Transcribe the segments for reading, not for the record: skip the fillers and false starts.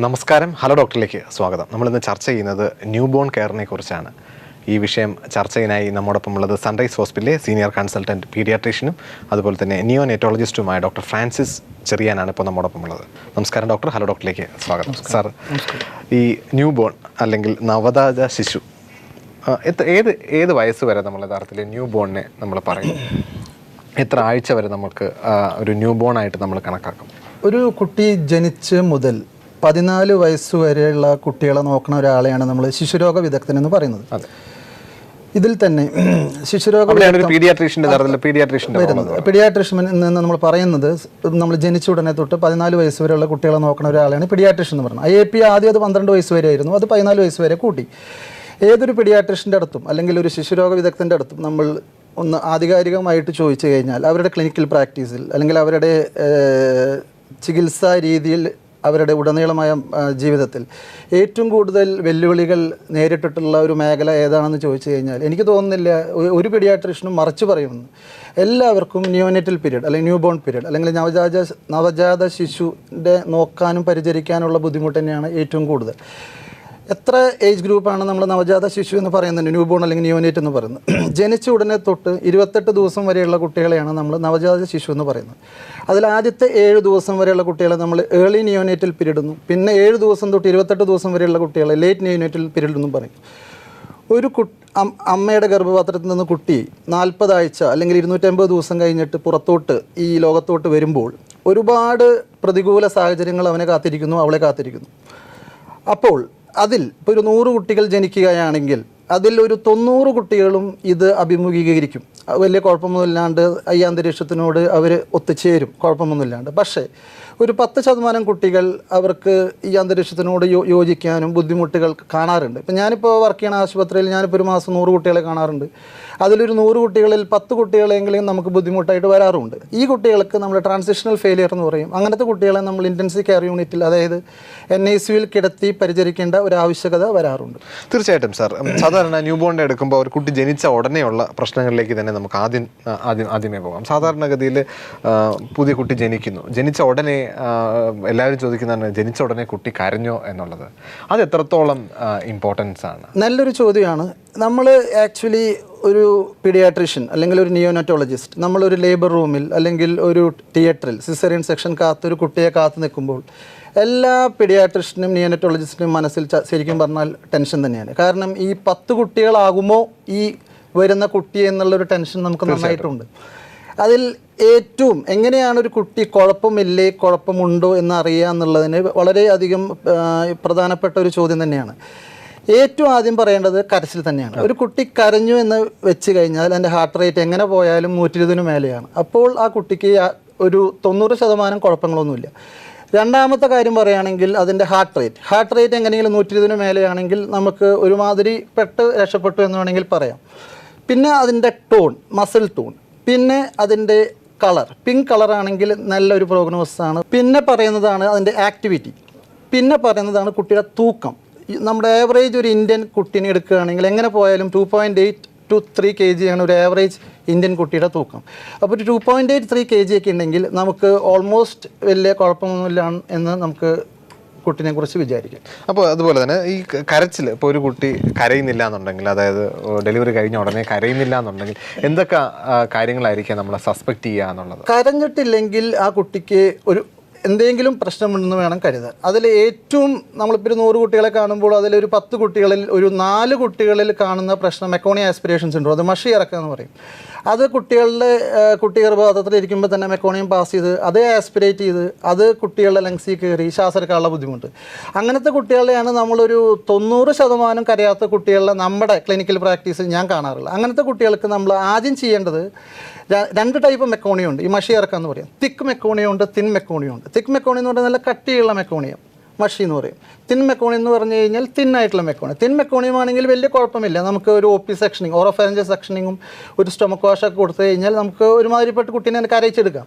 നമസ്കാരം, ഹലോ ഡോക്ടറിലേക്ക് സ്വാഗതം. നമ്മളിന്ന് ചർച്ച ചെയ്യുന്നത് ന്യൂ ബോൺ കെയറിനെ കുറിച്ചാണ്. ഈ വിഷയം ചർച്ച ചെയ്യാനായി നമ്മോടൊപ്പം ഉള്ളത് സൺറൈസ് ഹോസ്പിറ്റലിലെ സീനിയർ കൺസൾട്ടൻറ്റ് പീഡിയാട്രീഷ്യനും അതുപോലെ തന്നെ നിയോനെറ്റോളജിസ്റ്റുമായ ഡോക്ടർ ഫ്രാൻസിസ് ചെറിയാനാണ് ഇപ്പോൾ നമ്മോടൊപ്പം ഉള്ളത്. നമസ്കാരം ഡോക്ടർ, ഹലോ ഡോക്ടറിലേക്ക് സ്വാഗതം. സാർ, ഈ ന്യൂ ബോൺ അല്ലെങ്കിൽ നവജാത ശിശു ഏത് വയസ്സ് വരെ നമ്മൾ യഥാർത്ഥത്തിൽ ന്യൂ ബോണിനെ നമ്മൾ പറയും? എത്ര ആഴ്ച വരെ നമുക്ക് ഒരു ന്യൂ ബോൺ ആയിട്ട് നമ്മൾ കണക്കാക്കും? ഒരു കുട്ടി ജനിച്ച് മുതൽ 14 വയസ്സ് വരെയുള്ള കുട്ടികളെ നോക്കുന്ന ഒരാളെയാണ് നമ്മൾ ശിശുരോഗ വിദഗ്ധൻ എന്ന് പറയുന്നത്. ഇതിൽ തന്നെ ശിശുരോഗ പീഡിയാട്രീഷ്യൻ നിന്ന് നമ്മൾ പറയുന്നത്, നമ്മൾ ജനിച്ച ഉടനെ തൊട്ട് 14 വയസ്സ് വരെയുള്ള കുട്ടികളെ നോക്കുന്ന ഒരാളെയാണ് പീഡിയാട്രീഷ്യൻ എന്ന് പറയുന്നത്. IAP ആദ്യം അത് 12 വയസ്സ് വരെ ആയിരുന്നു, അത് 14 വയസ്സ് വരെ കൂട്ടി. ഏതൊരു പീഡിയാട്രീഷ്യൻ്റെ അടുത്തും അല്ലെങ്കിൽ ഒരു ശിശുരോഗ വിദഗ്ധൻ്റെ അടുത്തും നമ്മൾ ഒന്ന് ആധികാരികമായിട്ട് ചോദിച്ചു കഴിഞ്ഞാൽ അവരുടെ ക്ലിനിക്കൽ പ്രാക്ടീസിൽ അല്ലെങ്കിൽ അവരുടെ ചികിത്സാ രീതിയിൽ അവരുടെ ഉടനീളമായ ജീവിതത്തിൽ ഏറ്റവും കൂടുതൽ വെല്ലുവിളികൾ നേരിട്ടിട്ടുള്ള ഒരു മേഖല ഏതാണെന്ന് ചോദിച്ചു കഴിഞ്ഞാൽ എനിക്ക് തോന്നുന്നില്ല ഒരു പീഡിയാട്രീഷ്യനും മറിച്ച് പറയുമെന്ന്. എല്ലാവർക്കും നിയോനെറ്റൽ പീരീഡ് അല്ലെങ്കിൽ ന്യൂ ബോൺ പീരീഡ് അല്ലെങ്കിൽ നവജാത ശിശുവിൻ്റെ നോക്കാനും പരിചരിക്കാനുള്ള ബുദ്ധിമുട്ട് തന്നെയാണ് ഏറ്റവും കൂടുതൽ. എത്ര ഏജ് ഗ്രൂപ്പാണ് നമ്മൾ നവജാത ശിശു എന്ന് പറയുന്നത്, ന്യൂ ബോൺ അല്ലെങ്കിൽ നിയോനേറ്റ് എന്ന് പറയുന്നത്? ജനിച്ച ഉടനെ തൊട്ട് 28 ദിവസം വരെയുള്ള കുട്ടികളെയാണ് നമ്മൾ നവജാത ശിശു എന്ന് പറയുന്നത്. അതിൽ ആദ്യത്തെ 7 ദിവസം വരെയുള്ള കുട്ടികളെ നമ്മൾ ഏർലി നിയോനേറ്റൽ പീരീഡ് എന്നും, പിന്നെ 7 ദിവസം തൊട്ട് 28 ദിവസം വരെയുള്ള കുട്ടികളെ ലേറ്റ് നിയോനേറ്റൽ പീരീഡ് എന്നും പറയും. ഒരു അമ്മയുടെ ഗർഭപാത്രത്തിൽ നിന്ന് കുട്ടി 40 ആഴ്ച അല്ലെങ്കിൽ 250 ദിവസം കഴിഞ്ഞിട്ട് പുറത്തോട്ട് ഈ ലോകത്തോട്ട് വരുമ്പോൾ ഒരുപാട് പ്രതികൂല സാഹചര്യങ്ങൾ അവനെ കാത്തിരിക്കുന്നു, അവളെ കാത്തിരിക്കുന്നു. അപ്പോൾ അതിൽ ഇപ്പോൾ ഒരു 100 കുട്ടികൾ ജനിക്കുകയാണെങ്കിൽ അതിൽ ഒരു 90 കുട്ടികളും ഇത് അഭിമുഖീകരിക്കും. വലിയ കുഴപ്പമൊന്നുമില്ലാണ്ട് ഈ അന്തരീക്ഷത്തിനോട് അവർ ഒത്തുചേരും, കുഴപ്പമൊന്നുമില്ലാണ്ട്. പക്ഷേ ഒരു 10% കുട്ടികൾ അവർക്ക് ഈ അന്തരീക്ഷത്തിനോട് യോജിക്കാനും ബുദ്ധിമുട്ടുകൾ കാണാറുണ്ട്. ഇപ്പം ഞാനിപ്പോൾ വർക്ക് ചെയ്യണ ആശുപത്രിയിൽ ഞാനിപ്പോൾ ഒരു മാസം 100 കുട്ടികളെ കാണാറുണ്ട്. അതിലൊരു 100 കുട്ടികളിൽ 10 കുട്ടികളെങ്കിലും നമുക്ക് ബുദ്ധിമുട്ടായിട്ട് വരാറുണ്ട്. ഈ കുട്ടികൾക്ക് നമ്മൾ ട്രാൻസിഷണൽ ഫെയിലിയർ എന്ന് പറയും. അങ്ങനത്തെ കുട്ടികളെ നമ്മൾ ഇൻറ്റൻസീവ് കെയർ യൂണിറ്റിൽ, അതായത് NICUവിൽ കിടത്തി പരിചരിക്കേണ്ട ഒരു ആവശ്യകത വരാറുണ്ട്. തീർച്ചയായിട്ടും സാർ, സാധാരണ ന്യൂ ബോണിനെ എടുക്കുമ്പോൾ ഒരു കുട്ടി ജനിച്ച ഉടനെയുള്ള പ്രശ്നങ്ങളിലേക്ക് തന്നെ നമുക്ക് ആദ്യമേ പോകാം. സാധാരണഗതിയിൽ പുതിയ കുട്ടി ജനിച്ച ഉടനെ എല്ലാവരും ചോദിക്കുന്നതാണ്, ജനിച്ച ഉടനെ കുട്ടി കരഞ്ഞോ എന്നുള്ളത്. അത് എത്രത്തോളം ഇമ്പോർട്ടൻസ് ആണ്? നല്ലൊരു ചോദ്യമാണ്. നമ്മൾ ആക്ച്വലി ഒരു പീഡിയാട്രീഷ്യൻ അല്ലെങ്കിൽ ഒരു നിയോനെറ്റോളജിസ്റ്റ് നമ്മളൊരു ലേബർ റൂമിൽ അല്ലെങ്കിൽ ഒരു തിയേറ്ററിൽ സിസേറിയൻ സെക്ഷൻ ഒരു കുട്ടിയെ കാത്തു നിൽക്കുമ്പോൾ എല്ലാ പീഡിയാട്രീഷ്യനും നിയോനെറ്റോളജിസ്റ്റിനും മനസ്സിൽ ശരിക്കും പറഞ്ഞാൽ ടെൻഷൻ തന്നെയാണ്. കാരണം ഈ 10 കുട്ടികളാകുമോ ഈ വരുന്ന കുട്ടി എന്നുള്ളൊരു ടെൻഷൻ നമുക്ക് നന്നായിട്ടുണ്ട്. അതിൽ ഏറ്റവും എങ്ങനെയാണ് ഒരു കുട്ടി കുഴപ്പമില്ലേ കുഴപ്പമുണ്ടോ എന്നറിയുക എന്നുള്ളതിന് വളരെയധികം പ്രധാനപ്പെട്ട ഒരു ചോദ്യം തന്നെയാണ്. ഏറ്റവും ആദ്യം പറയേണ്ടത് കരച്ചിൽ തന്നെയാണ്. ഒരു കുട്ടി കരഞ്ഞു എന്ന് വെച്ച് കഴിഞ്ഞാൽ അതിൻ്റെ ഹാർട്ട് റേറ്റ് എങ്ങനെ പോയാലും 120 മേലെയാണ്. അപ്പോൾ ആ കുട്ടിക്ക് ഒരു 90% കുഴപ്പങ്ങളൊന്നുമില്ല. രണ്ടാമത്തെ കാര്യം പറയുകയാണെങ്കിൽ അതിൻ്റെ ഹാർട്ട് റേറ്റ് എങ്ങനെയെങ്കിലും 120 മേലെയാണെങ്കിൽ നമുക്ക് ഒരുമാതിരി രക്ഷപ്പെട്ടു എന്ന് വേണമെങ്കിൽ പറയാം. പിന്നെ അതിൻ്റെ ടോൺ, മസിൽ ടോൺ, പിന്നെ അതിൻ്റെ കളർ, പിങ്ക് കളറാണെങ്കിൽ നല്ലൊരു പ്രോഗ്നോസിസാണ്. പിന്നെ പറയുന്നതാണ് അതിൻ്റെ ആക്ടിവിറ്റി, പിന്നെ പറയുന്നതാണ് കുട്ടിയുടെ തൂക്കം. നമ്മുടെ ആവറേജ് ഒരു ഇന്ത്യൻ കുട്ടീനെ എടുക്കുകയാണെങ്കിൽ എങ്ങനെ പോയാലും 2.8 to 3 kg ആണ് ഒരു ആവറേജ് ഇന്ത്യൻ കുട്ടിയുടെ തൂക്കം. അപ്പോൾ ഒരു 2.83 kg ഒക്കെ ഉണ്ടെങ്കിൽ നമുക്ക് ഓൾമോസ്റ്റ് വലിയ കുഴപ്പമൊന്നുമില്ല എന്ന് നമുക്ക് കുട്ടിനെ കുറിച്ച് വിചാരിക്കാം. അപ്പോൾ അതുപോലെ തന്നെ ഈ കരച്ചിൽ, ഇപ്പോൾ ഒരു കുട്ടി കരയുന്നില്ല എന്നുണ്ടെങ്കിൽ, അതായത് ഡെലിവറി കഴിഞ്ഞ ഉടനെ കരയുന്നില്ല എന്നുണ്ടെങ്കിൽ എന്തൊക്കെ കാര്യങ്ങളായിരിക്കും നമ്മൾ സസ്പെക്ട് ചെയ്യുക എന്നുള്ളത്? കരഞ്ഞിട്ടില്ലെങ്കിൽ ആ കുട്ടിക്ക് എന്തെങ്കിലും പ്രശ്നമുണ്ടെന്ന് വേണം കരുതാൻ. അതിൽ ഏറ്റവും നമ്മളിപ്പോൾ 100 കുട്ടികളെ കാണുമ്പോൾ അതിലൊരു 10 കുട്ടികളിൽ ഒരു 4 കുട്ടികളിൽ കാണുന്ന പ്രശ്നം മെക്കോണിയ ആസ്പിരേഷൻ സിൻഡ്രോം, അത് മഷി ഇറക്കുക എന്ന് പറയും. അത് കുട്ടി ഗർഭപാത്രത്തിൽ ഇരിക്കുമ്പോൾ തന്നെ മെക്കോണിയം പാസ് ചെയ്ത് അതേ ആസ്പിരേറ്റ് ചെയ്ത് അത് കുട്ടികളുടെ ലങ്സിൽ കയറി ശ്വാസമെടുക്കാനുള്ള ബുദ്ധിമുട്ട്. അങ്ങനത്തെ കുട്ടികളെയാണ് നമ്മളൊരു 90% കരയാത്ത കുട്ടികളുടെ നമ്മുടെ ക്ലിനിക്കൽ പ്രാക്ടീസിൽ ഞാൻ കാണാറുള്ളത്. അങ്ങനത്തെ കുട്ടികൾക്ക് നമ്മൾ ആദ്യം ചെയ്യേണ്ടത് 2 ടൈപ്പ് മെക്കോണിയം ഉണ്ട്. ഈ മഷി ഇറക്കുക എന്ന് പറയും. തിക്ക് മെക്കോണിയം ഉണ്ട്, തിൻ മെക്കോണിയം ഉണ്ട്. തിക്ക് മെക്കോണിയം എന്ന് പറഞ്ഞാൽ നല്ല കട്ടിയുള്ള മെക്കോണിയം, മഷി എന്ന് പറയും. തിൻ മെക്കോണി എന്ന് പറഞ്ഞു കഴിഞ്ഞാൽ തിന്നായിട്ടുള്ള മെക്കോണി. തിൻ മെക്കോണിയം ആണെങ്കിൽ വലിയ കുഴപ്പമില്ല, നമുക്ക് ഒരു ഒ പി സെക്ഷനിങ് ഓറോഫാരഞ്ചൽ സെക്ഷനിങ്ങും ഒരു സ്റ്റൊമക് വാഷൊക്കെ കൊടുത്തു കഴിഞ്ഞാൽ നമുക്ക് ഒരുമാതിരിപ്പെട്ട കുട്ടീനെ കരയിച്ചെടുക്കാം.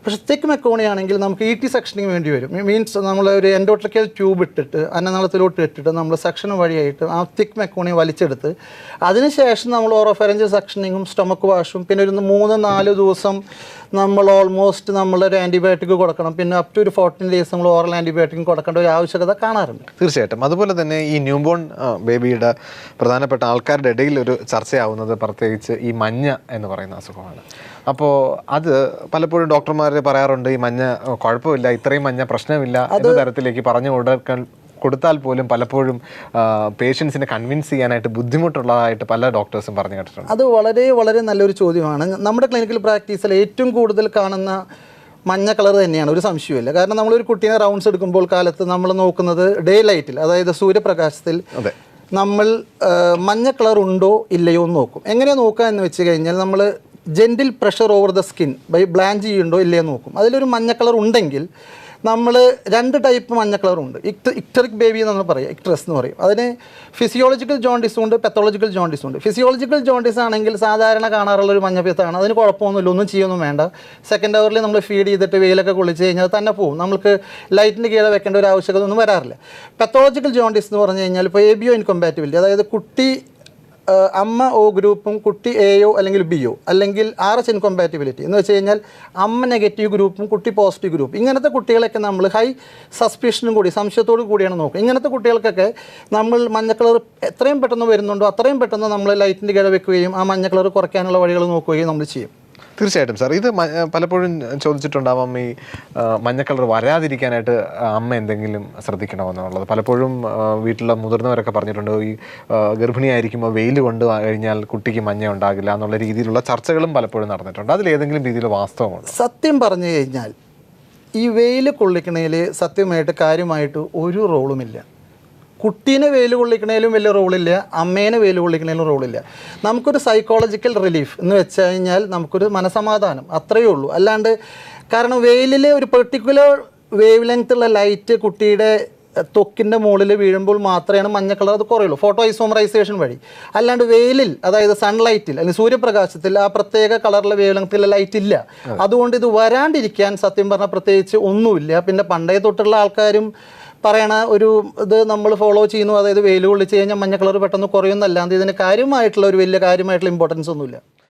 പക്ഷേ തിക്ക് മെക്കോണി ആണെങ്കിൽ നമുക്ക് ഇ ടി സെക്ഷനിങ് വേണ്ടി വരും. മീൻസ് നമ്മൾ ഒരു എൻഡോട്രിക്കൽ ട്യൂബ് ഇട്ടിട്ട് അന്നനാളത്തിലോട്ട് ഇട്ടിട്ട് നമ്മൾ സെക്ഷൻ വഴിയായിട്ട് ആ തിക്ക് മെക്കോണി വലിച്ചെടുത്ത് അതിനുശേഷം നമ്മൾ ഓറോഫാരഞ്ചൽ സെക്ഷനിങ്ങും സ്റ്റൊമക് വാഷും പിന്നെ ഒരു 3-4 ദിവസം നമ്മൾ ഓൾമോസ്റ്റ് നമ്മളൊരു ആൻറ്റിബയോട്ടിക് കൊടുക്കണം. പിന്നെ അപ് ടു ഒരു 14 ഡേയ്സ് നമ്മൾ ഓറൽ ആൻറ്റിബയോട്ടിക് കൊടുക്കേണ്ട ഒരു ആവശ്യകത കാണാറുണ്ട്. തീർച്ചയായിട്ടും. അതുപോലെ തന്നെ ഈ ന്യൂബോൺ ബേബിയുടെ പ്രധാനപ്പെട്ട ആൾക്കാരുടെ ഇടയിൽ ഒരു ചർച്ചയാവുന്നത് പ്രത്യേകിച്ച് ഈ മഞ്ഞ എന്ന് പറയുന്ന അസുഖമാണ്. അപ്പോൾ അത് പലപ്പോഴും ഡോക്ടർമാർ പറയാറുണ്ട് ഈ മഞ്ഞ കുഴപ്പമില്ല, ഇത്രയും മഞ്ഞ പ്രശ്നമില്ല എന്ന തരത്തിലേക്ക് പറഞ്ഞു കൊടുത്താൽ പോലും പലപ്പോഴും പേഷ്യൻസിനെ കൺവിൻസ് ചെയ്യാനായിട്ട് ബുദ്ധിമുട്ടുള്ളതായിട്ട് പല ഡോക്ടേഴ്സും പറഞ്ഞു കേട്ടിട്ടുണ്ട്. അത് വളരെ വളരെ നല്ലൊരു ചോദ്യമാണ്. നമ്മുടെ ക്ലിനിക്കൽ പ്രാക്ടീസിൽ ഏറ്റവും കൂടുതൽ കാണുന്ന മഞ്ഞ കളർ തന്നെയാണ്, ഒരു സംശയമില്ല. കാരണം നമ്മളൊരു കുട്ടീനെ റൗണ്ട്സ് എടുക്കുമ്പോൾ കാലത്ത് നമ്മൾ നോക്കുന്നത് ഡേ ലൈറ്റിൽ, അതായത് സൂര്യപ്രകാശത്തിൽ നമ്മൾ മഞ്ഞ കളർ ഉണ്ടോ ഇല്ലയോ എന്ന് നോക്കും. എങ്ങനെയാണ് നോക്കുക എന്ന് വെച്ച് കഴിഞ്ഞാൽ നമ്മൾ gentle pressure over the skin by blanch ചെയ്യുന്നുണ്ടോ ഇല്ലയോ നോക്കും. അതിലൊരു മഞ്ഞ കളർ ഉണ്ടെങ്കിൽ നമ്മൾ 2 ടൈപ്പ് മഞ്ഞ കളറുണ്ട്. ഇക്ടറിക് ബേബി എന്ന് പറയും, ഇക്ട്രസ് എന്ന് പറയും. അതിന് ഫിസിയോളജിക്കൽ ജോണ്ടിസും ഉണ്ട്, പെത്തോളജിക്കൽ ജോണ്ടിസും ഉണ്ട്. ഫിസിയോളജിക്കൽ ജോണ്ടിസ് ആണെങ്കിൽ സാധാരണ കാണാറുള്ള ഒരു മഞ്ഞപ്പിത്തമാണ്. അതിന് കുഴപ്പമൊന്നുമില്ല, ഒന്നും ചെയ്യൊന്നും വേണ്ട. സെക്കൻഡ് അവറിൽ നമ്മൾ ഫീഡ് ചെയ്തിട്ട് വെയിലൊക്കെ കുളിച്ച് കഴിഞ്ഞാൽ തന്നെ പോകും, നമുക്ക് ലൈറ്റിന് കീഴെ വെക്കേണ്ട ഒരു ആവശ്യകത ഒന്നും വരാറില്ല. പെത്തോളജിക്കൽ ജോണ്ടിസ് എന്ന് പറഞ്ഞു കഴിഞ്ഞാൽ ഇപ്പോൾ ABO ഇൻകമ്പാറ്റബിലിറ്റി, അതായത് കുട്ടി അമ്മ O ഗ്രൂപ്പും കുട്ടി AO അല്ലെങ്കിൽ BO അല്ലെങ്കിൽ RH ഇൻകമ്പാറ്റബിലിറ്റി എന്ന് വെച്ച് കഴിഞ്ഞാൽ അമ്മ നെഗറ്റീവ് ഗ്രൂപ്പും കുട്ടി പോസിറ്റീവ് ഗ്രൂപ്പ്, ഇങ്ങനത്തെ കുട്ടികളൊക്കെ നമ്മൾ ഹൈ സസ്പിഷനും കൂടി സംശയത്തോടു കൂടിയാണ് നോക്കുക. ഇങ്ങനത്തെ കുട്ടികൾക്കൊക്കെ നമ്മൾ മഞ്ഞ കളർ എത്രയും പെട്ടെന്ന് വരുന്നുണ്ടോ അത്രയും പെട്ടെന്ന് നമ്മൾ ലൈറ്റിൻ്റെ കിഴ വെക്കുകയും ആ മഞ്ഞ കളർ കുറയ്ക്കാനുള്ള വഴികൾ നോക്കുകയും നമ്മൾ ചെയ്യും. തീർച്ചയായിട്ടും സാർ, ഇത് പലപ്പോഴും ചോദിച്ചിട്ടുണ്ടാവാം ഈ മഞ്ഞ കളർ വരാതിരിക്കാനായിട്ട് അമ്മ എന്തെങ്കിലും ശ്രദ്ധിക്കണമെന്നുള്ളത്. പലപ്പോഴും വീട്ടിലെ മുതിർന്നവരൊക്കെ പറഞ്ഞിട്ടുണ്ട് ഈ ഗർഭിണിയായിരിക്കുമ്പോൾ വെയിൽ കൊണ്ട് കഴിഞ്ഞാൽ കുട്ടിക്ക് മഞ്ഞ ഉണ്ടാകില്ല എന്നുള്ള രീതിയിലുള്ള ചർച്ചകളും പലപ്പോഴും നടന്നിട്ടുണ്ട്. അതിലേതെങ്കിലും രീതിയിൽ വാസ്തവമുണ്ട്? സത്യം പറഞ്ഞു കഴിഞ്ഞാൽ ഈ വെയിൽ കൊള്ളിക്കണേൽ സത്യമായിട്ട് കാര്യമായിട്ട് ഒരു റോളുമില്ല. കുട്ടീനെ വെയിൽ കൊള്ളിക്കണേലും വലിയ റോളില്ല, അമ്മേനെ വെയിൽ കൊള്ളിക്കണേലും റോളില്ല. നമുക്കൊരു സൈക്കോളജിക്കൽ റിലീഫ് എന്ന് വെച്ച് കഴിഞ്ഞാൽ നമുക്കൊരു മനസമാധാനം, അത്രയേ ഉള്ളൂ. അല്ലാണ്ട് കാരണം വെയിലിലെ ഒരു പെർട്ടിക്കുലർ വേവ് ലെങ്ത്തുള്ള ലൈറ്റ് കുട്ടിയുടെ ത്വക്കിൻ്റെ മുകളിൽ വീഴുമ്പോൾ മാത്രമേ മഞ്ഞ കളർ അത് കുറയുള്ളൂ, ഫോട്ടോ ഐസോമറൈസേഷൻ വഴി. അല്ലാണ്ട് വെയിലിൽ, അതായത് സൺലൈറ്റിൽ അല്ലെങ്കിൽ സൂര്യപ്രകാശത്തിൽ ആ പ്രത്യേക കളറിലെ വേവ് ലെങ്ത്തുള്ള ലൈറ്റ് ഇല്ല. അതുകൊണ്ട് ഇത് വരാണ്ടിരിക്കാൻ സത്യം പറഞ്ഞാൽ പ്രത്യേകിച്ച് ഒന്നുമില്ല. പിന്നെ പണ്ടേ തൊട്ടുള്ള ആൾക്കാരും പറയണ ഒരു ഇത് നമ്മൾ ഫോളോ ചെയ്യുന്നു, അതായത് വെയിൽ കൊള്ളിച്ച് കഴിഞ്ഞാൽ മഞ്ഞ കളർ പെട്ടെന്ന് കുറയുന്നല്ലാണ്ട് ഇതിന് കാര്യമായിട്ടുള്ള ഒരു വലിയ കാര്യമായിട്ടുള്ള ഇമ്പോർട്ടൻസ് ഒന്നുമില്ല.